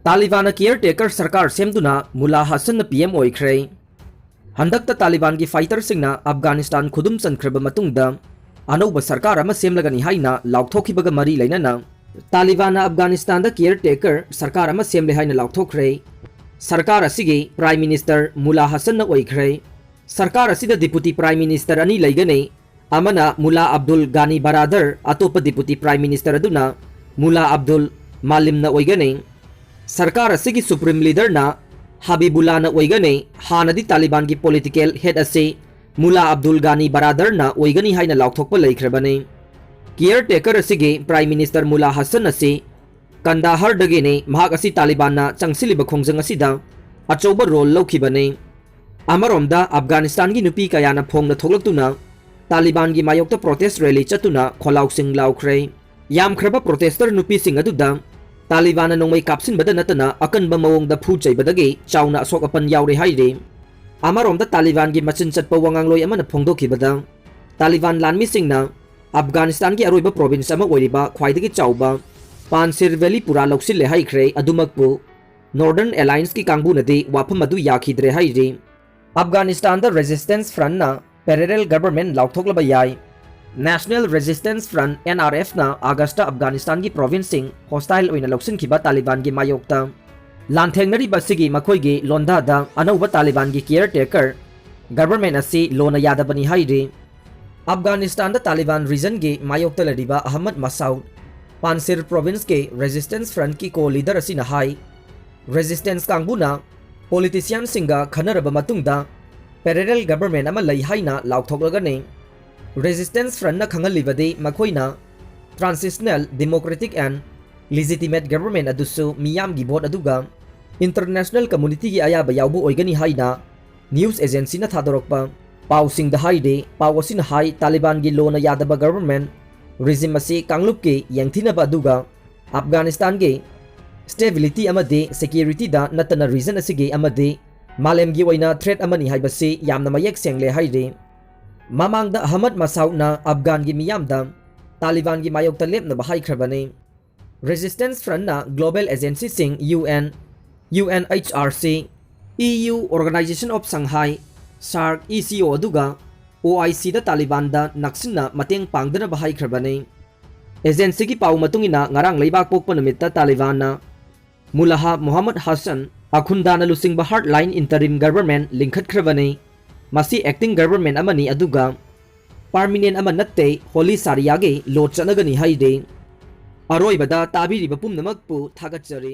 Taliban care taker सरकार सेमदुना मुला Hasan PM ओइख्रे हंदकता Taliban की फाइटर सिंगना अफगानिस्तान खुदुम चनख्रब मतुंगदा अनौब सरकार अमा सेमलगनी हाइना लाउथोखिबगा मरी लेनना तालिबान अफगानिस्तान दा केयर टेकर सरकार अमा सेमले हाइना लाउथोख्रे सरकार असिगे प्राइम मिनिस्टर मुला हसन ओइख्रे सरकार असिदा डिप्यूटी प्राइम मिनिस्टर अनि लेगने अमना मुला अब्दुल गानी बरादर अतोप डिप्यूटी प्राइम मिनिस्टर अदुना मुला अब्दुल मालिमना ओइगने सरकार असिगी सुप्रीम लीडर ना हबीबुल्ला ना ओइगने हानदी तालिबान की पॉलिटिकल हेड असे मुला अब्दुल गानी बरादर ना ओइगनी हाइना लाउथोकपा लेख्रबने केयर टेकर असिगे प्राइम मिनिस्टर मुला हसन असे कंदाहार दगेने महाक असी तालिबान ना चंगसिलिब खोंजंग असिदा अचौब रोल लौखिबने अमरोमदा अफगानिस्तान की नुपी कयाना फोंगना थोलक्तुना तालिबान की मायोक्ता प्रोटेस्ट रैली चतुना खोलाउसिंग लाउख्रे यामख्रबा प्रोटेस्टर नुपी सिंग अदुदा तालिबान नोंमै कापसिनबदा नतना अकनब मवोंगदा फुचैबदगे चाउना असोक अपन यावरे हाइरे अमरोमदा तालिबान की मचिन चटपा वांगांगलोय अमना फोंदोखिबदा तालिबान लानमी सिंगना अफगानिस्तान की अरोइबा प्रोविंस अमा ओइरिबा ख्वाइदगी चाउबा पानसिर वैली पुरा लौसिले हाइख्रे अदुमकपु नॉर्दर्न अलायंस की कांगबुनदे वाफम अदु याखिद्रे हाइरे अफगानिस्तान दा रेजिस्टेंस फ्रंट ना पैरेलल गवर्नमेंट लाउथोकलबा याय नेशनल रेजिस्टेंस फ्रंट NRF ना अगस्त अफगानिस्तान की प्रोविंस सिंग हॉस्टाइल ओइना लौसिनखिबा तालिबान की मायोक्ता लांथेंगनरी बसिगी मखोइगी लोंदादा अनौबा तालिबान की केयर टेकर गवर्नमेंट असी लोना यादबनी हाइरे अफगानिस्तान दा तालिबान रीजन के मायोक्ता लड़िबा अहमद मसाउद पानसिर प्रोविंस के रेजिस्टेंस फ्रंट की को लीडर असी नहाई रेजिस्टेंस कांगबुना पॉलिटिशियन सिंगा खनरबा मतुंगदा पैरेलल गवर्नमेंट अमा लई हाइना लाउथोकलगने रेजिस्टेंस फ्रंट ना खंगलिबदे मखोइना transitional democratic and legitimate government अदुसु मियाम की वोट अदुगा इंटरनेशनल कम्युनिटी की अयाबा यावबु ओइगनी हाइना न्यूज एजेंसी ना थादोरकपा पाउसिंग द हाइडे पाउसिन हाई तालिबान की लोना यादबा गवर्नमेंट रिजिम असे कांगलुप के यंगथिनबा अदुगा अफगानिस्तान के स्टेबिलिटी अमदे सिक्योरिटी दा नतना रीजन असिगे अमदे मालेम की ओइना थ्रेट अमनी हाइबसे यामना मयेक सेंगले हाइरे ममांगदा अहमद मसाउदना अफगान की मियामदा तालिबान की मायोक्ता लेपनबा हाइख्रबने रेजिस्टेंस फ्रंट ना ग्लोबल एजेंसी सिंग UN UNHRC EU organisation of Shanghai SAARC ECO अदुगा OIC दा तालिबान दा नक्सिना मतेंग पांगदना हाइख्रबने एजेंसी की पाउ मतुंगिना ngarang लेबाक पोकपा नुमित्ता तालिबान ना मुलाहा मोहम्मद हसन अखुंदाना लुसिंगबा हार्डलाइन इंटरिम गवर्नमेंट लिंखटख्रबने मसी एक्टिंग गवर्नमेंट अमनी अदुगा परमानेंट अमा नत्ते होली सारियागे लो चनगनी हाइदे अरोइबदा ताबिरिबा पुमनमकपु थागतजरी।